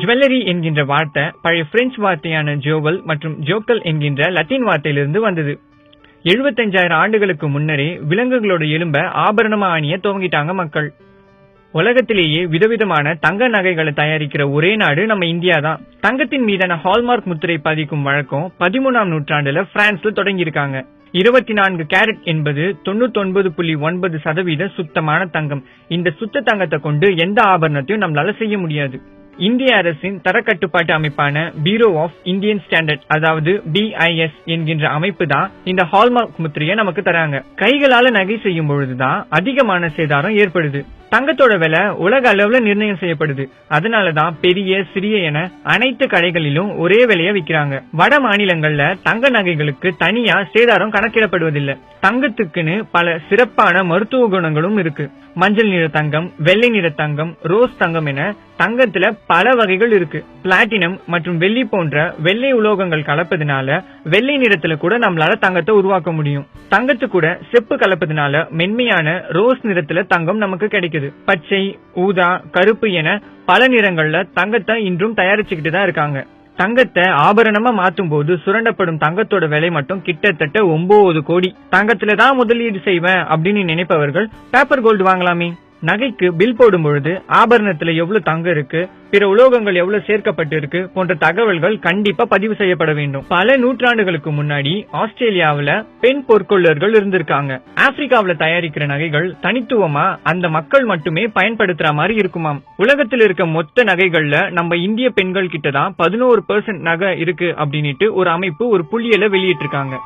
Jewellery என்கின்ற வார்த்தை பழைய பிரெஞ்சு வார்த்தையான ஜோவல் மற்றும் ஜோக்கல் என்கின்ற லத்தீன் வார்த்தையிலிருந்து வந்தது. 75,000 ஆண்டுகளுக்கு முன்னரே விலங்குகளோட எலும்ப ஆபரணமா அணிய துவங்கிட்டாங்க மக்கள். உலகத்திலேயே விதவிதமான தங்க நகைகளை தயாரிக்கிற ஒரே நாடு நம்ம இந்தியா தான். தங்கத்தின் மீதான ஹால்மார்க் முத்திரை பதிக்கும் வழக்கம் 13ஆம் நூற்றாண்டுல பிரான்ஸ்ல தொடங்கியிருக்காங்க. 24 கேரட் என்பது 99.9% சுத்தமான தங்கம். இந்த சுத்த தங்கத்தை கொண்டு எந்த ஆபரணத்தையும் நம்மளால செய்ய முடியாது. இந்திய அரசின் தரக்கட்டுப்பாட்டு அமைப்பான பியூரோ ஆஃப் இந்தியன் ஸ்டாண்டர்ட், அதாவது BIS என்கின்ற அமைப்பு தான் இந்த ஹால்மார்க் முத்திரையை நமக்கு தராங்க. கைகளால நகை செய்யும் பொழுதுதான் அதிகமான சேதாரம் ஏற்படுது. தங்கத்தோட விலை உலக அளவுல நிர்ணயம் செய்யப்படுது. அதனாலதான் பெரிய சிறிய என அனைத்து கடைகளிலும் ஒரே விலைய விக்கிறாங்க. வட மாநிலங்கள்ல தங்க நகைகளுக்கு தனியா சேதாரம் கணக்கிடப்படுவதில்லை. தங்கத்துக்குன்னு பல சிறப்பான மருத்துவ குணங்களும் இருக்கு. மஞ்சள் நிற தங்கம், வெள்ளை நிற தங்கம், ரோஸ் தங்கம் என தங்கத்துல பல வகைகள் இருக்கு. பிளாட்டினம் மற்றும் வெள்ளி போன்ற வெள்ளை உலோகங்கள் கலப்பதுனால வெள்ளை நிறத்துல கூட நம்மளால தங்கத்தை உருவாக்க முடியும். தங்கத்து கூட செப்பு கலப்பதுனால மென்மையான ரோஸ் நிறத்துல தங்கம் நமக்கு கிடைக்குது. பச்சை, ஊதா, கருப்பு என பல நிறங்கள்ல தங்கத்தை இன்றும் தயாரிச்சுக்கிட்டு தான் இருக்காங்க. தங்கத்தை ஆபரணமா மாத்தும் போது சுரண்டப்படும் தங்கத்தோட விலை மட்டும் கிட்டத்தட்ட 9 கோடி. தங்கத்துலதான் முதலீடு செய்வேன் அப்படின்னு நினைப்பவர்கள் பேப்பர் கோல்டு வாங்கலாமே. நகைக்கு பில் போடும் பொழுது ஆபரணத்துல எவ்வளவு தங்கம் இருக்கு, பிற உலோகங்கள் எவ்வளவு சேர்க்கப்பட்டு இருக்கு போன்ற தகவல்கள் கண்டிப்பா பதிவு செய்யப்பட வேண்டும். பல நூற்றாண்டுகளுக்கு முன்னாடி ஆஸ்திரேலியாவில பெண் பொற்கொள்ளர்கள் இருந்திருக்காங்க. ஆப்பிரிக்காவில தயாரிக்கிற நகைகள் தனித்துவமா அந்த மக்கள் மட்டுமே பயன்படுத்துற மாதிரி இருக்குமாம். உலகத்தில் இருக்க மொத்த நகைகள்ல நம்ம இந்திய பெண்கள் கிட்டதான் 11% நகை இருக்கு அப்படின்னுட்டு ஒரு அமைப்பு ஒரு புள்ளியலை வெளியிட்டிருக்காங்க.